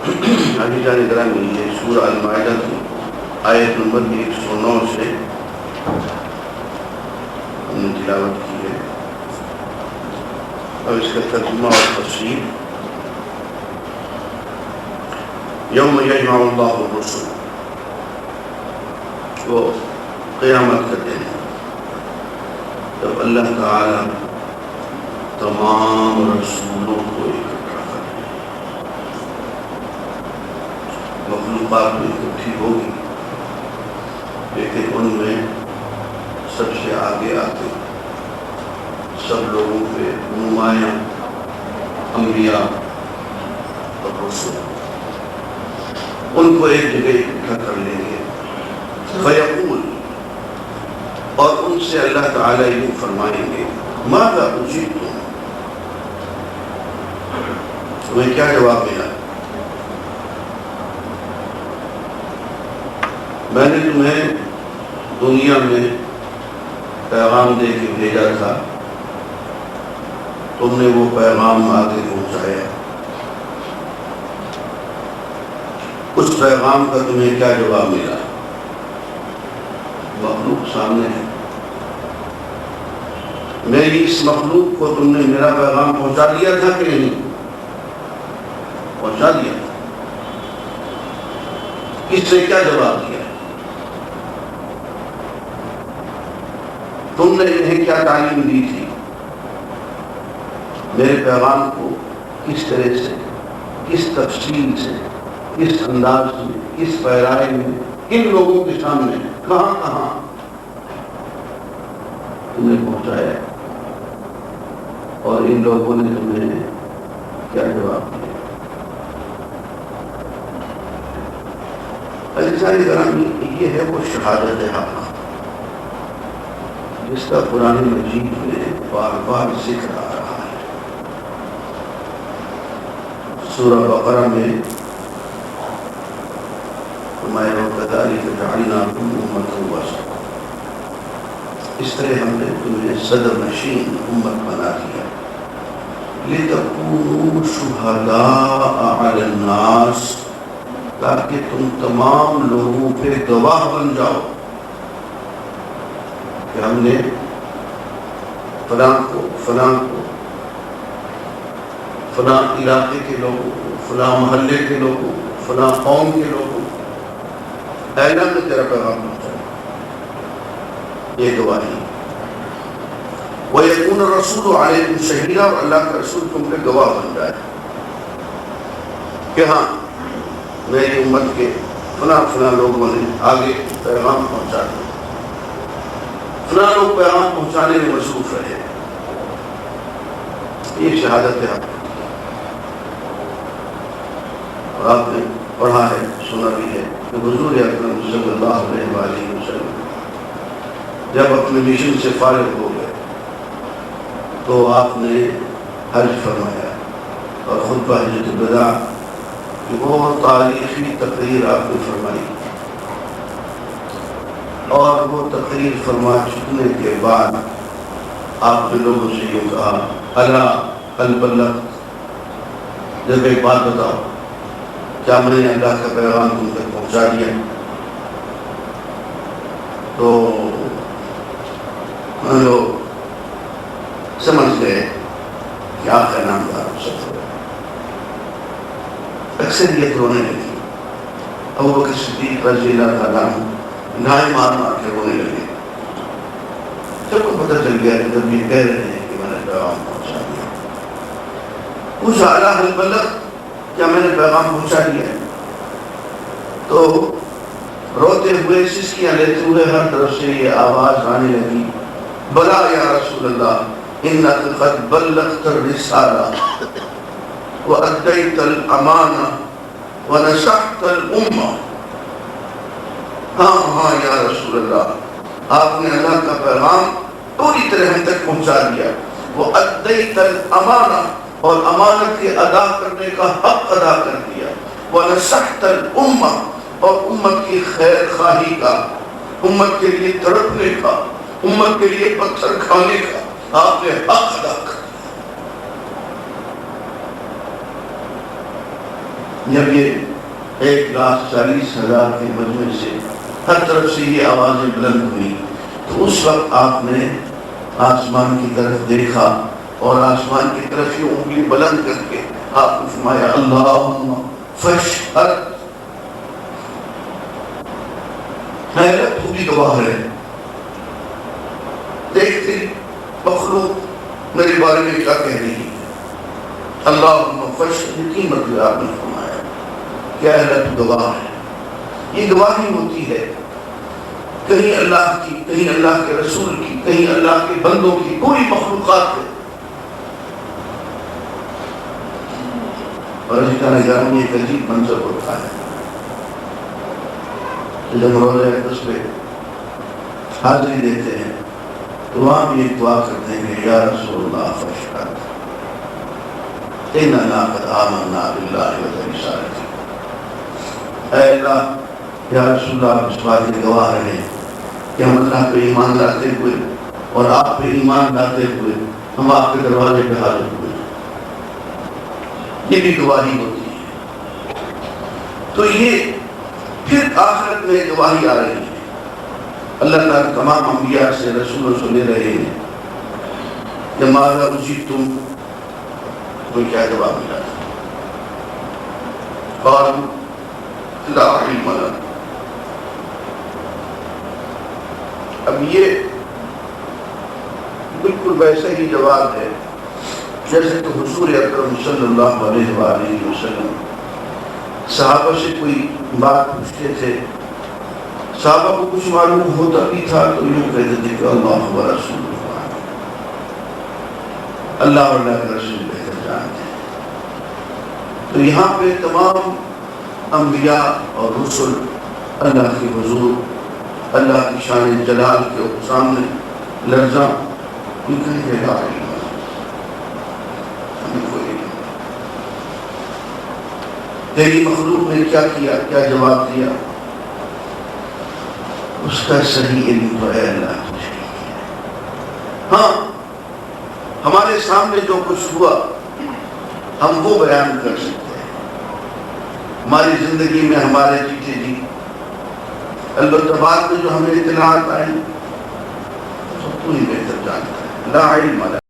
علی جان گرامی، یہ سورہ المائدہ کی آیت نمبر 109 سے ہم نے تلاوت کی ہے، اور اس کا ترجمہ اور تفسیر یوم یجمع اللہ الرسل، وہ قیامت کا دن جب اللہ تعالی تمام رسولوں کو اکٹھا کرے، مخلوقات میں اکٹھی ہوگی، لیکن ان میں سب سے آگے آتے سب لوگوں پہ نمایاں انبیاء اور رسول، ان کو ایک جگہ اکٹھا کر لیں گے۔ فیقول، اور ان سے اللہ تعالیٰ یوں فرمائیں گے، ماذا اجبتم، تمہیں کیا جواب ملا؟ میں نے تمہیں دنیا میں پیغام دے کے بھیجا تھا، تم نے وہ پیغام آگے پہنچایا، اس پیغام کا تمہیں کیا جواب ملا؟ مخلوق سامنے ہے، میری اس مخلوق کو تم نے میرا پیغام پہنچا دیا تھا کہ نہیں؟ پہنچا دیا۔ اس سے کیا جواب دیا؟ تم نے انہیں کیا تعلیم دی تھی؟ میرے پیغام کو کس طرح سے، کس تفصیل سے، کس انداز میں، کس پیرائی میں، کن لوگوں کے سامنے، کہاں کہاں تمہیں پہنچایا، اور ان لوگوں نے تمہیں کیا جواب دیا؟ عزیزان گرامی، یہ ہے وہ شہادت حق جس کا قرآن مجید میں بار بار ذکر آ رہا ہے۔ سورہ بقرہ میں فرمایا وَكَذَلِكَ جَعَلْنَاكُمْ أُمَّةً وَسَطًا، اس طرح ہم نے تمہیں صدر نشین امت بنا دیا، لِتَكُونُوا شُهَدَاءَ عَلَى النَّاسِ، تاکہ تم تمام لوگوں پہ گواہ بن جاؤ کہ ہم نے فلاں کو، فلاں کو، فلاں علاقے کے لوگوں کو، فلاں محلے کے لوگوں کو، فلاں قوم کے لوگوں کو، اے اللہ نے تیرا پیغام پہنچایا، یہ گواہی۔ وَيَكُونَ الرَّسُولُ عَلَيْكُمْ شَهِيدًا، اور اللہ کا رسول تم پہ گواہ بن جائے کہ ہاں میری امت کے فلاں فلاں لوگوں نے آگے پیغام پہنچا دیا، فلاں لوگ پیغام پہنچانے میں مصروف رہے۔ یہ شہادت ہے، اور آپ نے پڑھا ہے، سنا بھی ہے کہ حضور اکرم صلی اللہ علیہ وآلہ وسلم جب اپنے مشن سے فارغ ہو گئے تو آپ نے حج فرمایا، اور خطبہ حجۃ الوداع کہ وہ تاریخی تقریر آپ نے فرمائی، اور وہ تقریر فرما چکنے کے بعد آپ نے لوگوں سے یہ کہا، الا هل بلغت، جب ایک بات بتاؤ، کیا میں نے اللہ کا پیغام تم تک پہنچا دیا؟ تو ہم لوگ سمجھ گئے کہ آپ کا نام دار سب ہو، اکثریت رونے لگی، ابو بکر صدیق رضی اللہ تعالیٰ نائے مار مار کے رونے لگے، سب کو پتہ چل گیا کہ جب یہ کہہ رہے ہیں کہ میں نے پیغام پہنچا دیا۔ پوچھا الا هل بلغت، کیا میں نے پیغام پہنچا دیا؟ تو روتے ہوئے، سسکیاں لیتے ہوئے ہر طرف سے یہ آواز آنے لگی، بلا یا رسول اللہ، انک قد بلغت الرسالہ وأديت الأمانة ونصحت الأمة۔ ہاں یا رسول اللہ، آپ نے اللہ کا پیغام پوری طرح ہم تک پہنچا دیا، وأديت الأمانة، اور امانت کے ادا کرنے کا حق ادا کر دیا، ونصحت الأمة، اور امت کی خیر خواہی کا، امت کے لیے تڑپنے کا، امت کے لیے پتھر کھانے کا آپ نے حق ادا کر دیا۔ جب یہ 1,40,000 کے مجموعے سے ہر طرف سے یہ آوازیں بلند ہوئی تو اس وقت آپ نے آسمان کی طرف دیکھا اور آسمان کی طرف یہ انگلی بلند کر کے آپ نے فرمایا اللہم فاشہد، حیرت ہوگی گواہ ہے، دیکھتے مخلوق میرے بارے میں کیا کہہ رہی ہے، اللہم فاشہد کی مطلب آپ نے فرمایا کہ حیرت گواہ ہے۔ یہ گواہی ہوتی ہے کہیں اللہ کی، کہیں اللہ کے رسول کی، کہیں اللہ کے بندوں کی، پوری مخلوقات ہے۔ اور اس کا نظام ایک عجیب منظر ہوتا ہے جب روزہ اقدس پہ حاضری دیتے ہیں تو وہاں بھی ایک دعا کرتے ہیں کہ یا رسول اللہ فاشہد اننا قد آمنا باللہ وبرسالتہ، اے اللہ یا رسول اللہ اس بات کے گواہ رہے کہ ہم اللہ پہ ایمان لاتے ہوئے اور آپ پہ ایمان لاتے ہوئے ہم آپ کے دروازے پہ حاضر ہوئے۔ یہ بھی گواہی ہوتی ہے۔ تو یہ پھر آخرت میں گواہی آ رہی ہے، اللہ تعالیٰ تمام انبیاء سے رسولوں سے لے رہے ہیں کہ ماذا اجبتم، کوئی کیا جواب ملا، قالوا لا علم لنا۔ اب یہ بالکل ویسا ہی جواب ہے جیسے کہ حضور اکرم صلی اللہ علیہ وآلہ وسلم صحابہ سے کوئی بات پوچھتے تھے، صحابہ کو کچھ معلوم ہوتا بھی تھا تو یوں کہتے تھے کہ اللہ و رسول اللہ اور اللہ کے رسول بہتر جانتے ہیں۔ تو یہاں پہ تمام انبیاء اور رسل اللہ کے حضور، اللہ کی شان جلال کے سامنے لرزاں ان کا یہ لا علم تیری مخلوق نے کیا کیا، کیا جواب دیا، اس کا صحیح علم تو ہے اللہ تجھے۔ ہاں ہمارے سامنے جو کچھ ہوا ہم وہ بیان کر سکتے ہیں، ہماری زندگی میں ہمارے جیتے جی، البتہ بعد میں جو ہمیں اطلاعات آئیں تو ہی بہتر جانتا ہے۔ لا علم لنا